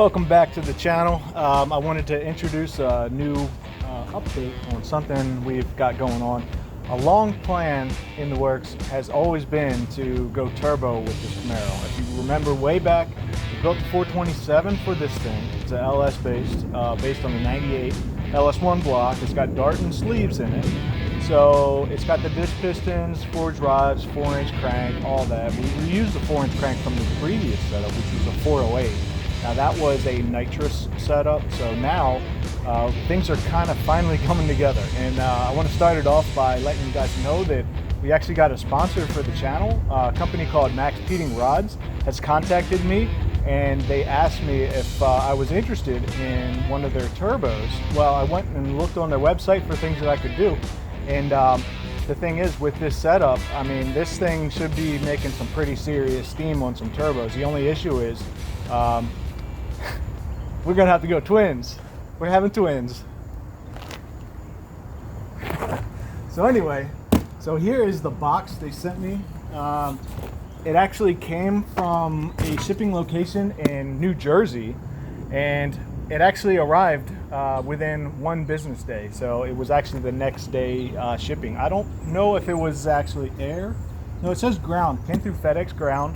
Welcome back to the channel. I wanted to introduce a new update on something we've got going on. A long plan in the works has always been to go turbo with this Camaro. If you remember way back, we built the 427 for this thing. It's a LS based on the 98 LS1 block. It's got dart and sleeves in it. So it's got the disc pistons, forged rods, 4-inch crank, all that. We reused the 4-inch crank from the previous setup, which was a 408. Now that was a nitrous setup, so now things are kind of finally coming together. And I want to start it off by letting you guys know that we actually got a sponsor for the channel. A company called Max Peeting Rods has contacted me, and they asked me if I was interested in one of their turbos. Well, I went and looked on their website for things that I could do, and the thing is, with this setup, I mean, this thing should be making some pretty serious steam on some turbos. The only issue is we're gonna have to go twins. We're having twins. So anyway, so here is the box they sent me. It actually came from a shipping location in New Jersey, and it actually arrived within one business day. So it was actually the next day shipping. I don't know if it was actually air. No, it says ground. Came through FedEx ground.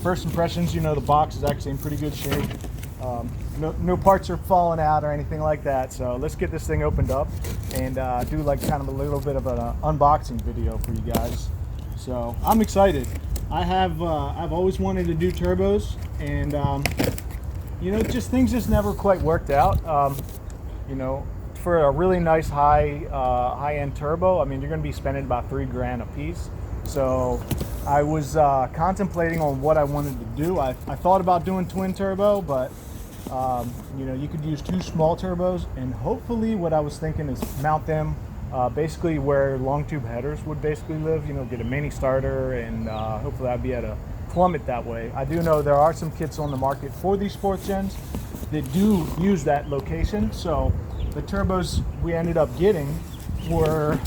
First impressions, you know, the box is actually in pretty good shape. No parts are falling out or anything like that. So let's get this thing opened up and do like kind of a little bit of an unboxing video for you guys. So I'm excited. I've always wanted to do turbos, and you know, things just never quite worked out. You know, for a really nice high-end turbo, I mean, you're going to be spending about $3 grand a piece. So I was contemplating on what I wanted to do. I thought about doing twin turbo, but you know, you could use two small turbos, and hopefully what I was thinking is mount them basically where long tube headers would basically live. You know, get a mini starter, and hopefully I'd be able to plumb it that way. I do know there are some kits on the market for these fourth gens that do use that location. So the turbos we ended up getting were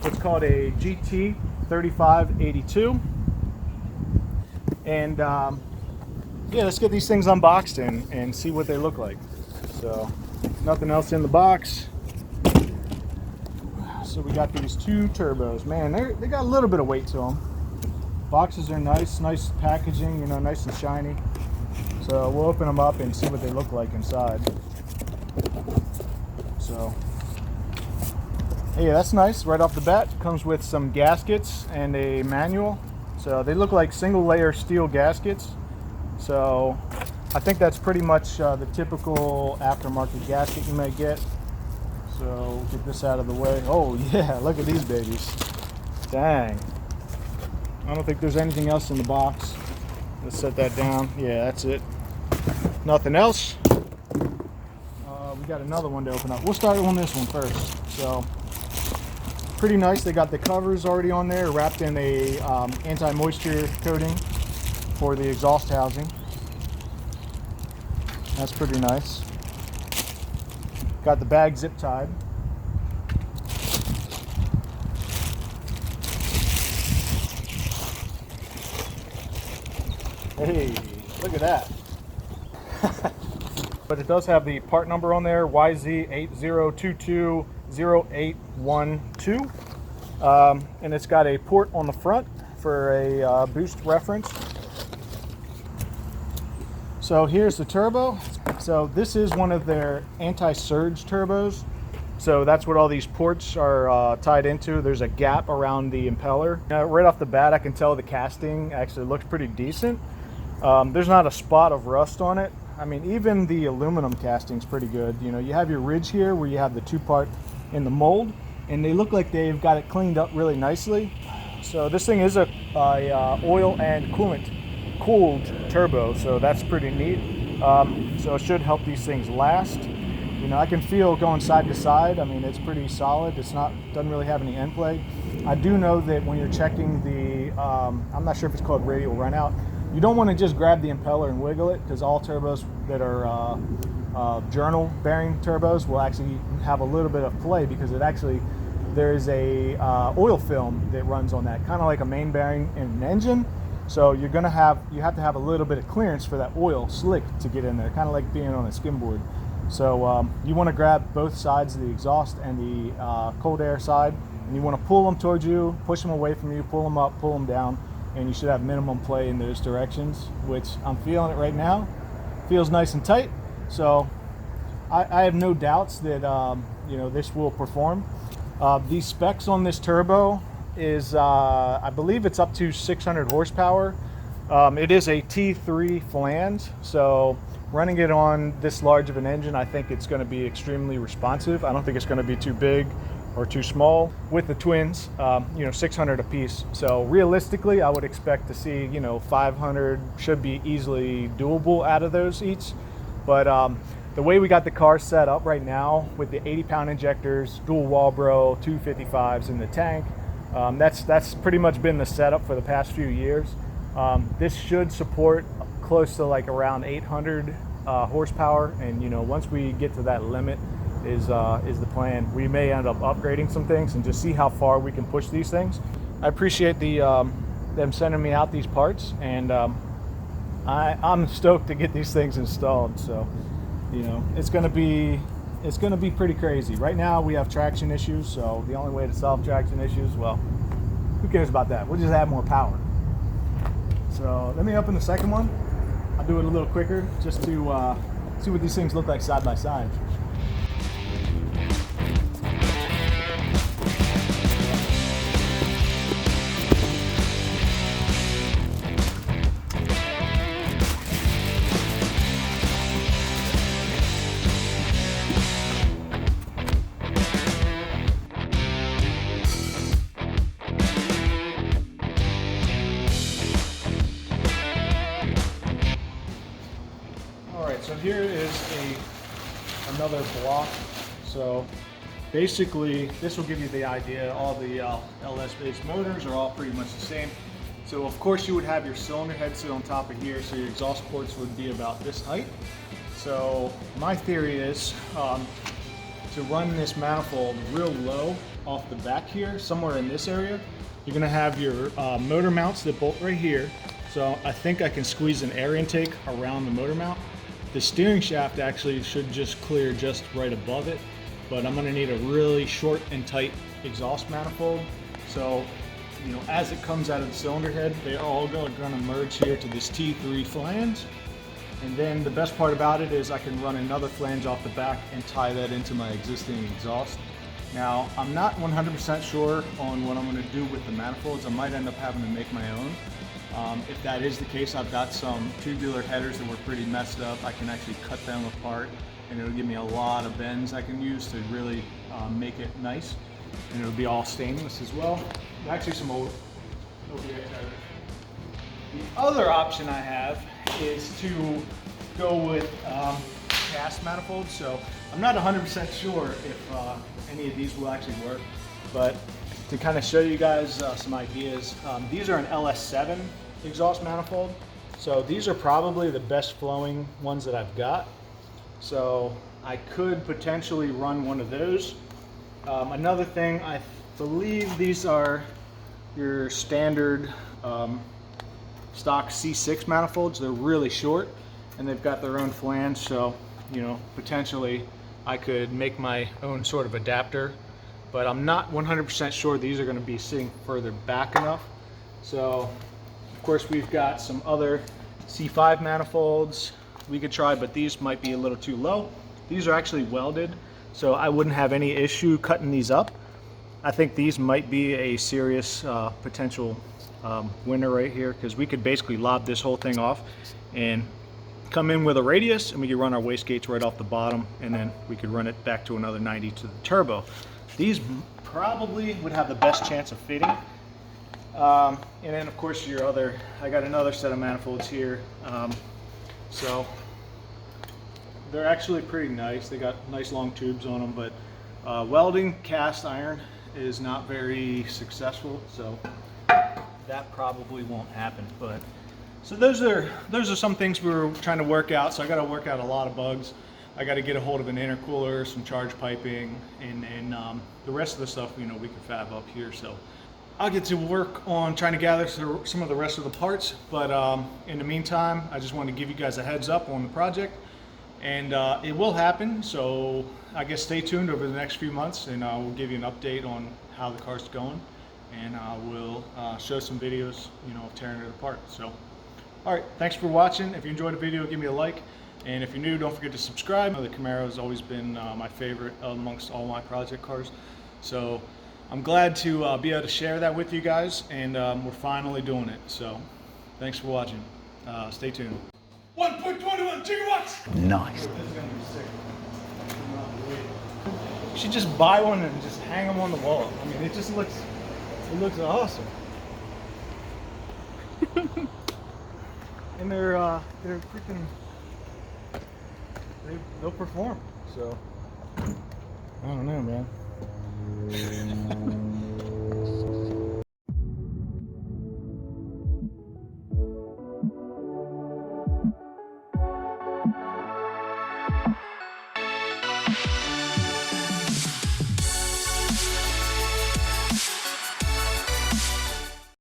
what's called a GT 3582, and yeah, let's get these things unboxed and see what they look like. So nothing else in the box. So we got these two turbos. Man, they got a little bit of weight to them. Boxes are nice packaging, you know, nice and shiny. So we'll open them up and see what they look like inside. So hey, that's nice. Right off the bat, comes with some gaskets and a manual. So they look like single layer steel gaskets. So I think that's pretty much the typical aftermarket gasket you may get. So get this out of the way. Oh yeah, look at these babies. Dang. I don't think there's anything else in the box. Let's set that down. Yeah, that's it. Nothing else. We got another one to open up. We'll start on this one first. So pretty nice. They got the covers already on there, wrapped in a anti-moisture coating for the exhaust housing. That's pretty nice. Got the bag zip tied. Hey, look at that. But it does have the part number on there, YZ80220812. And it's got a port on the front for a boost reference. So here's the turbo. So this is one of their anti-surge turbos. So that's what all these ports are tied into. There's a gap around the impeller. Now, right off the bat, I can tell the casting actually looks pretty decent. There's not a spot of rust on it. I mean, even the aluminum casting's pretty good. You know, you have your ridge here where you have the two-part in the mold, and they look like they've got it cleaned up really nicely. So this thing is a oil and coolant cooled turbo, so that's pretty neat. So it should help these things last. You know, I can feel going side to side. I mean, it's pretty solid. Doesn't really have any end play. I do know that when you're checking the, I'm not sure if it's called radial runout, you don't want to just grab the impeller and wiggle it, because all turbos that are journal bearing turbos will actually have a little bit of play, because there's a oil film that runs on that, kind of like a main bearing in an engine. So you have to have a little bit of clearance for that oil slick to get in there, kind of like being on a skimboard. So you want to grab both sides of the exhaust and the cold air side, and you want to pull them towards you, push them away from you, pull them up, pull them down, and you should have minimum play in those directions, which I'm feeling it right now. Feels nice and tight, so I have no doubts that this will perform. These specs on this turbo is I believe it's up to 600 horsepower. It is a T3 flange, so running it on this large of an engine, I think it's going to be extremely responsive. I don't think it's going to be too big or too small. With the twins, 600 apiece. So realistically, I would expect to see, 500 should be easily doable out of those each. But the way we got the car set up right now with the 80-pound injectors, dual Walbro, 255s in the tank, that's pretty much been the setup for the past few years. This should support close to like around 800 horsepower, and once we get to that limit is the plan. We may end up upgrading some things and just see how far we can push these things. I appreciate them sending me out these parts, and I'm stoked to get these things installed. So it's gonna be pretty crazy. Right now we have traction issues, so the only way to solve traction issues, well, who cares about that? We'll just add more power. So let me open the second one. I'll do it a little quicker just to see what these things look like side by side. So here is another block. So basically this will give you the idea. All the LS based motors are all pretty much the same. So of course you would have your cylinder head sit on top of here, so your exhaust ports would be about this height. So my theory is to run this manifold real low off the back here, somewhere in this area. You're gonna have your motor mounts that bolt right here. So I think I can squeeze an air intake around the motor mount. The steering shaft actually should just clear just right above it, but I'm gonna need a really short and tight exhaust manifold. So, as it comes out of the cylinder head, they're all gonna merge here to this T3 flange. And then the best part about it is I can run another flange off the back and tie that into my existing exhaust. Now, I'm not 100% sure on what I'm gonna do with the manifolds. I might end up having to make my own. If that is the case, I've got some tubular headers that were pretty messed up. I can actually cut them apart, and it'll give me a lot of bends I can use to really make it nice. And it'll be all stainless as well. Actually some old OBX headers. The other option I have is to go with cast manifolds. So I'm not 100% sure if any of these will actually work, but to kind of show you guys some ideas, these are an LS7 exhaust manifold. So these are probably the best flowing ones that I've got. So I could potentially run one of those. Another thing, I believe these are your standard stock C6 manifolds. They're really short and they've got their own flange. So, potentially I could make my own sort of adapter, but I'm not 100% sure these are going to be sitting further back enough. So of course we've got some other C5 manifolds we could try, but these might be a little too low. These are actually welded, so I wouldn't have any issue cutting these up. I think these might be a serious potential winner right here, because we could basically lob this whole thing off and come in with a radius, and we could run our wastegates right off the bottom, and then we could run it back to another 90 to the turbo. These probably would have the best chance of fitting. And then of course I got another set of manifolds here. So they're actually pretty nice. They got nice long tubes on them, but welding cast iron is not very successful, so that probably won't happen. But so those are some things we were trying to work out. So I got to work out a lot of bugs. I got to get a hold of an intercooler, some charge piping, and the rest of the stuff we can fab up here. So I'll get to work on trying to gather some of the rest of the parts, but in the meantime, I just wanted to give you guys a heads up on the project, and it will happen, so I guess stay tuned over the next few months, and we'll give you an update on how the car's going, and I will show some videos, you know, of tearing it apart. So, all right, thanks for watching. If you enjoyed the video, give me a like, and if you're new, don't forget to subscribe. The Camaro has always been my favorite amongst all my project cars, so I'm glad to be able to share that with you guys, and we're finally doing it. So, thanks for watching. Stay tuned. 1.21 gigawatts! Nice. This is gonna be sick. You should just buy one and just hang them on the wall. I mean, it looks awesome. And they're freaking, they'll perform. So, I don't know, man.